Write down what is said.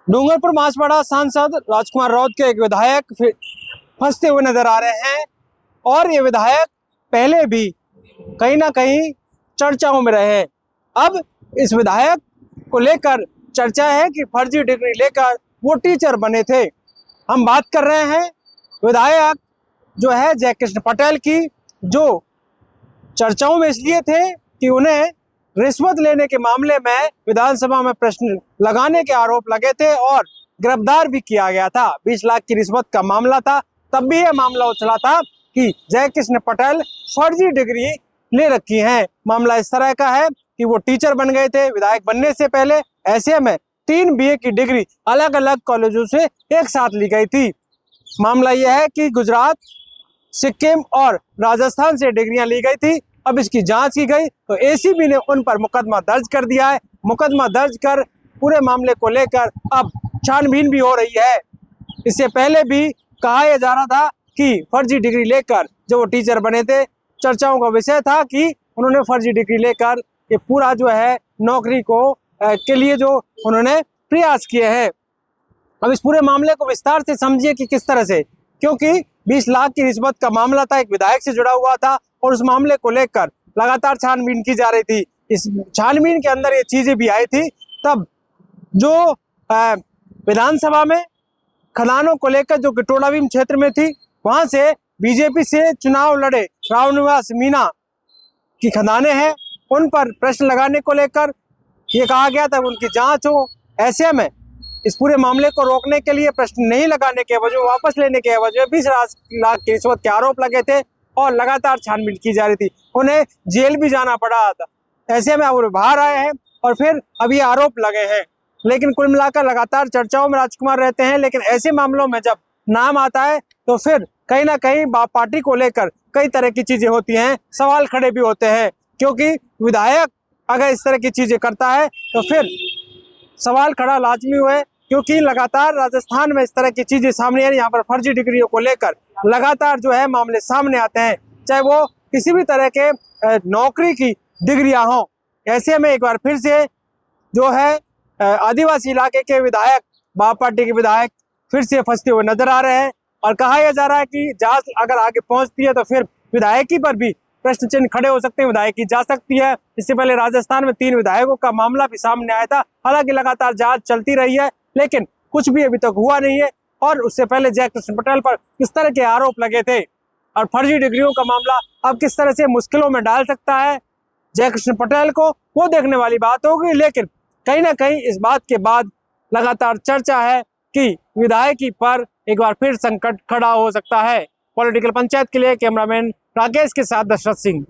डूंगरपुर बांसवाड़ा सांसद राजकुमार राउत के एक विधायक फंसते हुए नजर आ रहे हैं और ये विधायक पहले भी कहीं ना कहीं चर्चाओं में रहे। अब इस विधायक को लेकर चर्चा है कि फर्जी डिग्री लेकर वो टीचर बने थे। हम बात कर रहे हैं विधायक जो है जयकृष्ण पटेल की, जो चर्चाओं में इसलिए थे कि उन्हें रिश्वत लेने के मामले में विधानसभा में प्रश्न लगाने के आरोप लगे थे और गिरफ्तार भी किया गया था। 20 लाख की रिश्वत का मामला था। तब भी यह मामला उछला था कि जयकृष्ण पटेल फर्जी डिग्री ले रखी है। मामला इस तरह का है कि वो टीचर बन गए थे विधायक बनने से पहले। ऐसे में 3 BA की डिग्री अलग अलग कॉलेजों से एक साथ ली गई थी। मामला यह है कि गुजरात, सिक्किम और राजस्थान से डिग्रियां ली गई थी। अब इसकी जांच की गई तो ACB ने उन पर मुकदमा दर्ज कर दिया है। मुकदमा दर्ज कर पूरे मामले को लेकर अब छानबीन भी हो रही है। इससे पहले भी कहा यह जा रहा था कि फर्जी डिग्री लेकर जो वो टीचर बने थे, चर्चाओं का विषय था कि उन्होंने फर्जी डिग्री लेकर ये पूरा जो है नौकरी को के लिए जो उन्होंने प्रयास किए हैं। अब इस पूरे मामले को विस्तार से समझिए कि किस तरह से, क्योंकि 20 लाख की रिश्वत का मामला था, एक विधायक से जुड़ा हुआ था और उस मामले को लेकर लगातार छानबीन की जा रही थी। इस छानबीन के अंदर ये चीजें भी आई थी। तब जो विधानसभा में खदानों को लेकर जो कटोड़ाभीम क्षेत्र में थी, वहां से बीजेपी से चुनाव लड़े राव निवास मीणा की खदानें हैं, उन पर प्रश्न लगाने को लेकर ये कहा गया था उनकी जांच हो। ऐसे में इस पूरे मामले को रोकने के लिए प्रश्न नहीं लगाने के वजह, वापस लेने के वजह 20 लाख की रिश्वत के आरोप लगे थे और लगातार छानबीन की जा रही थी। उन्हें जेल भी जाना पड़ा था। ऐसे में अब वो बाहर आए हैं और फिर अभी आरोप लगे हैं। लेकिन कुल मिलाकर लगातार चर्चाओं में राजकुमार रहते हैं। लेकिन ऐसे मामलों में जब नाम आता है तो फिर कहीं ना कहीं पार्टी को लेकर कई तरह की चीजें होती हैं, सवाल खड़े भी होते हैं। क्योंकि विधायक अगर इस तरह की चीजें करता है तो फिर सवाल खड़ा लाजमी हुए, क्योंकि लगातार राजस्थान में इस तरह की चीजें सामने आ रही हैं। यहाँ पर फर्जी डिग्रियों को लेकर लगातार जो है मामले सामने आते हैं, चाहे वो किसी भी तरह के नौकरी की डिग्रियां हों। ऐसे में एक बार फिर से जो है आदिवासी इलाके के विधायक, बाप पार्टी के विधायक फिर से फंसते हुए नजर आ रहे हैं और कहा यह जा रहा है कि जांच अगर आगे पहुंचती है तो फिर विधायकी पर भी प्रश्न चिन्ह खड़े हो सकते हैं, विधायकी जा सकती है। इससे पहले राजस्थान में 3 विधायकों का मामला भी सामने आया था। हालांकि लगातार जांच चलती रही है, लेकिन कुछ भी अभी तक हुआ नहीं है। और उससे पहले जयकृष्ण पटेल पर किस तरह के आरोप लगे थे और फर्जी डिग्रियों का मामला अब किस तरह से मुश्किलों में डाल सकता है जयकृष्ण पटेल को, वो देखने वाली बात होगी। लेकिन कहीं ना कहीं इस बात के बाद लगातार चर्चा है कि विधायकी पर एक बार फिर संकट खड़ा हो सकता है। पॉलिटिकल पंचायत के लिए कैमरामैन राकेश के साथ दशरथ सिंह।